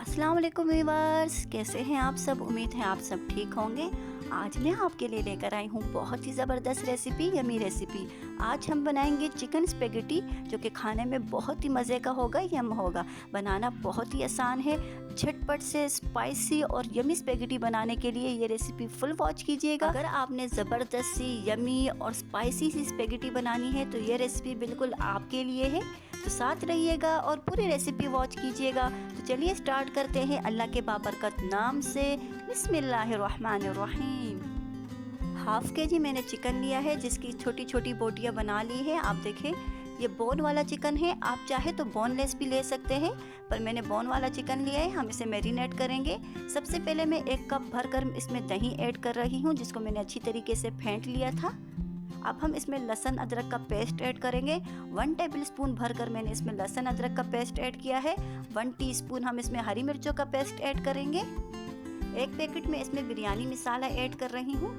अस्सलाम वालेकुम व्यूअर्स, कैसे हैं आप सब। उम्मीद है आप सब ठीक होंगे। आज मैं आपके लिए लेकर आई हूँ बहुत ही ज़बरदस्त रेसिपी, यमी रेसिपी। आज हम बनाएंगे चिकन स्पेगेटी, जो कि खाने में बहुत ही मज़े का होगा, यम होगा। बनाना बहुत ही आसान है। झटपट से स्पाइसी और यमी स्पेगेटी बनाने के लिए ये रेसिपी फुल वॉच कीजिएगा। अगर आपने ज़बरदस्त सी यमी और स्पाइसी सी स्पेगेटी बनानी है तो ये रेसिपी बिल्कुल आपके लिए है। तो साथ रहिएगा और पूरी रेसिपी वॉच कीजिएगा। तो चलिए स्टार्ट करते हैं अल्लाह के बाबरकत नाम से। बिस्मिल्लाहिर्रहमानिर्रहीम। हाफ केजी मैंने चिकन लिया है, जिसकी छोटी छोटी बोटियां बना ली है। आप देखें, ये बोन वाला चिकन है। आप चाहे तो बोनलेस भी ले सकते हैं, पर मैंने बोन वाला चिकन लिया है। हम इसे मैरिनेट करेंगे। सबसे पहले मैं 1 कप भरकर इसमें दही ऐड कर रही हूँ, जिसको मैंने अच्छी तरीके से फेंट लिया था। अब हम इसमें लहसुन अदरक का पेस्ट ऐड करेंगे। 1 टेबलस्पून भरकर मैंने इसमें लहसुन अदरक का पेस्ट ऐड किया है। 1 टीस्पून हम इसमें हरी मिर्चों का पेस्ट ऐड करेंगे। 1 पैकेट में इसमें बिरयानी मसाला ऐड कर रही हूँ।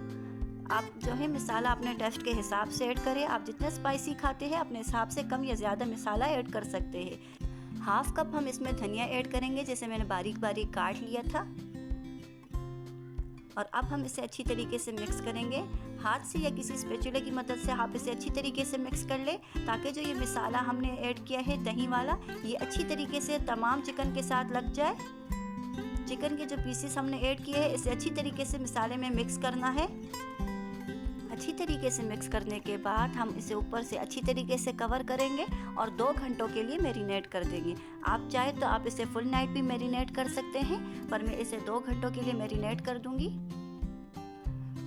आप जो है मसाला अपने टेस्ट के हिसाब से ऐड करें। आप जितना स्पाइसी खाते हैं अपने हिसाब से कम या ज़्यादा मसाला ऐड कर सकते हैं। हाफ कप हम इसमें धनिया ऐड करेंगे, जैसे मैंने बारीक बारीक काट लिया था। और अब हम इसे अच्छी तरीके से मिक्स करेंगे। हाथ से या किसी स्पैचुला की मदद से आप इसे अच्छी तरीके से मिक्स कर ले, ताकि जो ये मसाला हमने ऐड किया है दही वाला, ये अच्छी तरीके से तमाम चिकन के साथ लग जाए। चिकन के जो पीसेस हमने ऐड किए हैं, इसे अच्छी तरीके से मसाले में मिक्स करना है। अच्छी तरीके से मिक्स करने के बाद हम इसे ऊपर से अच्छी तरीके से कवर करेंगे और 2 घंटों के लिए मैरिनेट कर देंगे। आप चाहे तो आप इसे फुल नाइट भी मैरिनेट कर सकते हैं, पर मैं इसे 2 घंटों के लिए मैरिनेट कर दूंगी।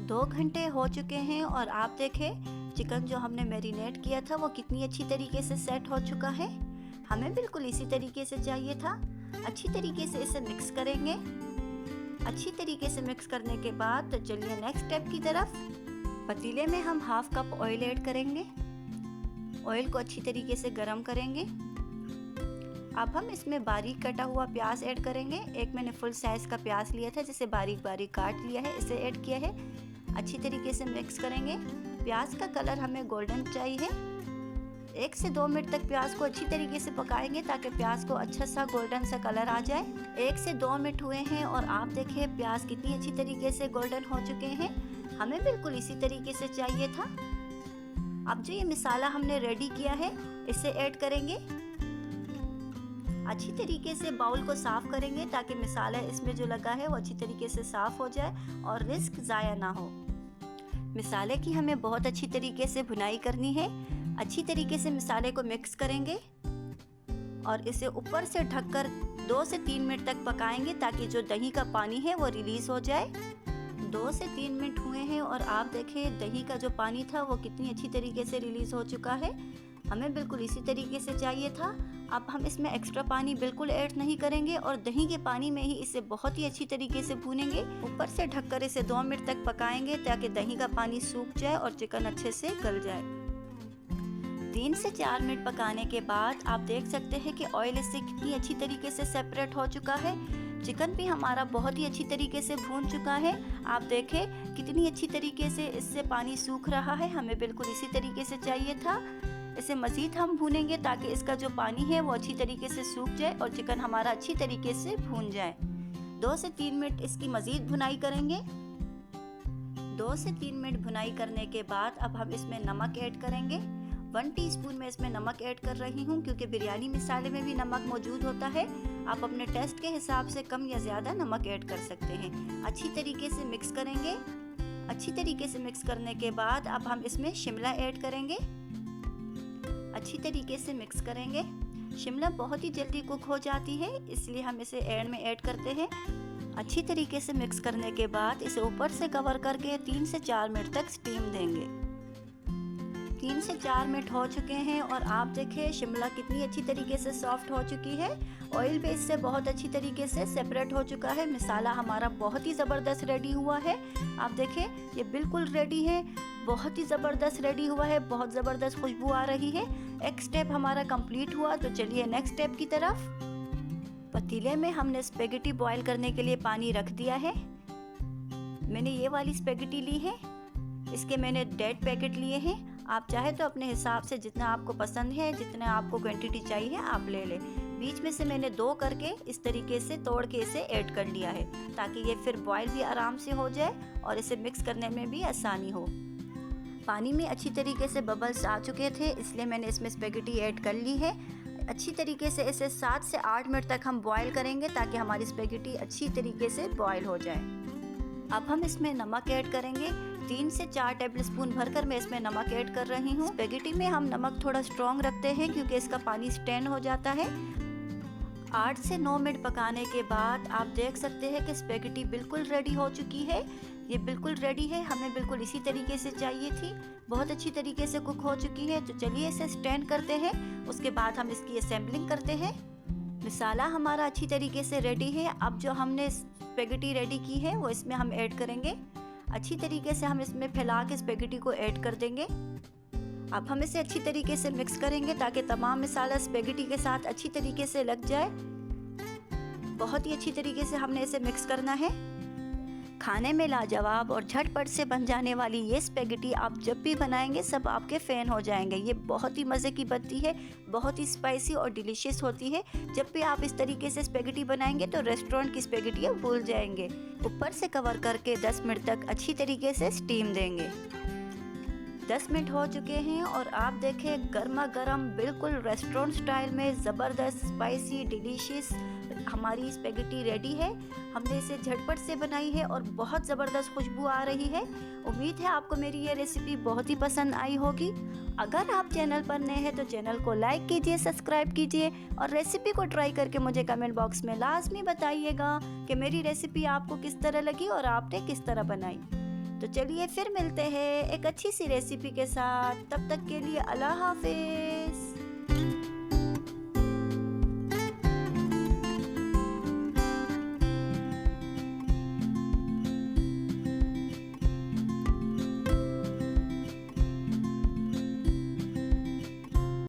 2 घंटे हो चुके हैं और आप देखें चिकन जो हमने मैरिनेट किया था वो कितनी अच्छी तरीके से सेट हो चुका है। हमें बिल्कुल इसी तरीके से चाहिए था। अच्छी तरीके से इसे मिक्स करेंगे। अच्छी तरीके से मिक्स करने के बाद तो चलिए नेक्स्ट स्टेप की तरफ। पतीले में हम हाफ कप ऑयल ऐड करेंगे। ऑयल को अच्छी तरीके से गरम करेंगे। अब हम इसमें बारीक कटा हुआ प्याज ऐड करेंगे। एक मैंने फुल साइज का प्याज लिया था, जिसे बारीक बारीक काट लिया है, इसे ऐड किया है। अच्छी तरीके से मिक्स करेंगे। प्याज का कलर हमें गोल्डन चाहिए। 1 से 2 मिनट तक प्याज को अच्छी तरीके से पकाएंगे, ताकि प्याज को अच्छा सा गोल्डन सा कलर आ जाए। 1 से 2 मिनट हुए हैं और आप देखें प्याज कितनी अच्छी तरीके से गोल्डन हो चुके हैं। हमें बिल्कुल इसी तरीके से चाहिए था। अब जो ये मसाला हमने रेडी किया है, इसे ऐड करेंगे। अच्छी तरीके से बाउल को साफ करेंगे, ताकि मसाला इसमें जो लगा है वो अच्छी तरीके से साफ हो जाए और रिस्क ज़ाया ना हो। मसाले की हमें बहुत अच्छी तरीके से भुनाई करनी है। अच्छी तरीके से मसाले को मिक्स करेंगे और इसे ऊपर से ढककर 2 से 3 मिनट तक पकाएंगे, ताकि जो दही का पानी है वो रिलीज हो जाए। 2 से 3 मिनट हुए हैं और आप देखें दही का जो पानी था वो कितनी अच्छी तरीके से रिलीज हो चुका है। हमें बिल्कुल इसी तरीके से चाहिए था। अब हम इसमें एक्स्ट्रा पानी बिल्कुल ऐड नहीं करेंगे और दही के पानी में ही इसे बहुत ही अच्छी तरीके से भूनेंगे। ऊपर से ढककर इसे 2 मिनट तक पकाएंगे, ताकि दही का पानी सूख जाए और चिकन अच्छे से गल जाए। 3 से 4 मिनट पकाने के बाद आप देख सकते हैं कि ऑयल इससे कितनी अच्छी तरीके से सेपरेट हो चुका है। चिकन भी हमारा बहुत ही अच्छी तरीके से भून चुका है। आप देखें कितनी अच्छी तरीके से इससे पानी सूख रहा है। हमें बिल्कुल इसी तरीके से चाहिए था। इसे मज़ीद हम भूनेंगे, ताकि इसका जो पानी है वो अच्छी तरीके से सूख जाए और चिकन हमारा अच्छी तरीके से भून जाए। 2 से 3 मिनट इसकी मज़ीद भुनाई करेंगे। 2 से 3 मिनट भुनाई करने के बाद अब हम इसमें नमक ऐड करेंगे। 1 टीस्पून में इसमें नमक ऐड कर रही हूँ, क्योंकि बिरयानी मसाले में भी नमक मौजूद होता है। आप अपने टेस्ट के हिसाब से कम या ज़्यादा नमक ऐड कर सकते हैं। अच्छी तरीके से मिक्स करेंगे। अच्छी तरीके से मिक्स करने के बाद अब हम इसमें शिमला ऐड करेंगे। अच्छी तरीके से मिक्स करेंगे। शिमला बहुत ही जल्दी कुक हो जाती है, इसलिए हम इसे एंड में ऐड करते हैं। अच्छी तरीके से मिक्स करने के बाद इसे ऊपर से कवर करके 3 से 4 मिनट तक स्टीम देंगे। 3 से 4 मिनट हो चुके हैं और आप देखें शिमला कितनी अच्छी तरीके से सॉफ्ट हो चुकी है। ऑयल भी इससे बहुत अच्छी तरीके से सेपरेट हो चुका है। मसाला हमारा बहुत ही ज़बरदस्त रेडी हुआ है। आप देखें ये बिल्कुल रेडी है, बहुत ही ज़बरदस्त रेडी हुआ है। बहुत ज़बरदस्त खुशबू आ रही है। एक स्टेप हमारा कंप्लीट हुआ, तो चलिए नेक्स्ट स्टेप की तरफ। पतीले में हमने स्पेगेटी बॉईल करने के लिए पानी रख दिया है। मैंने ये वाली स्पेगेटी ली है। इसके मैंने 1.5 पैकेट लिए हैं। आप चाहे तो अपने हिसाब से जितना आपको पसंद है, जितना आपको क्वांटिटी चाहिए आप ले लें। बीच में से मैंने 2 करके इस तरीके से तोड़ के इसे ऐड कर लिया है, ताकि ये फिर बॉयल भी आराम से हो जाए और इसे मिक्स करने में भी आसानी हो। पानी में अच्छी तरीके से बबल्स आ चुके थे, इसलिए मैंने इसमें स्पेगेटी ऐड कर ली है। अच्छी तरीके से इसे 7 से 8 मिनट तक हम बॉयल करेंगे, ताकि हमारी स्पेगेटी अच्छी तरीके से बॉयल हो जाए। अब हम इसमें नमक ऐड करेंगे। 3 से 4 टेबलस्पून भरकर मैं इसमें नमक ऐड कर रही हूँ। स्पेगेटी में हम नमक थोड़ा स्ट्रॉन्ग रखते हैं, क्योंकि इसका पानी स्टैंड हो जाता है। 8 से 9 मिनट पकाने के बाद आप देख सकते हैं कि स्पेगेटी बिल्कुल रेडी हो चुकी है। ये बिल्कुल रेडी है, हमें बिल्कुल इसी तरीके से चाहिए थी। बहुत अच्छी तरीके से कुक हो चुकी है। तो चलिए इसे स्टैंड करते हैं, उसके बाद हम इसकी असेंबलिंग करते हैं। मसाला हमारा अच्छी तरीके से रेडी है। अब जो हमने स्पेगेटी रेडी की है वो इसमें हम ऐड करेंगे। अच्छी तरीके से हम इसमें फैला के स्पेगेटी को ऐड कर देंगे। अब हम इसे अच्छी तरीके से मिक्स करेंगे, ताकि तमाम मसाला स्पेगेटी के साथ अच्छी तरीके से लग जाए। बहुत ही अच्छी तरीके से हमने इसे मिक्स करना है। खाने में लाजवाब और झटपट से बन जाने वाली ये स्पेगेटी आप जब भी बनाएंगे सब आपके फ़ैन हो जाएंगे। ये बहुत ही मज़े की बनती है, बहुत ही स्पाइसी और डिलीशियस होती है। जब भी आप इस तरीके से स्पेगेटी बनाएंगे तो रेस्टोरेंट की स्पेगेटी आप भूल जाएंगे। ऊपर से कवर करके 10 मिनट तक अच्छी तरीके से स्टीम देंगे। 10 मिनट हो चुके हैं और आप देखें गर्मा गर्म बिल्कुल रेस्टोरेंट स्टाइल में ज़बरदस्त स्पाइसी डिलीशियस हमारी स्पेगेटी रेडी है। हमने इसे झटपट से बनाई है और बहुत ज़बरदस्त खुशबू आ रही है। उम्मीद है आपको मेरी ये रेसिपी बहुत ही पसंद आई होगी। अगर आप चैनल पर नए हैं तो चैनल को लाइक कीजिए, सब्सक्राइब कीजिए और रेसिपी को ट्राई करके मुझे कमेंट बॉक्स में लाजमी बताइएगा कि मेरी रेसिपी आपको किस तरह लगी और आपने किस तरह बनाई। तो चलिए फिर मिलते हैं एक अच्छी सी रेसिपी के साथ। तब तक के लिए अल्लाह हाफिज़।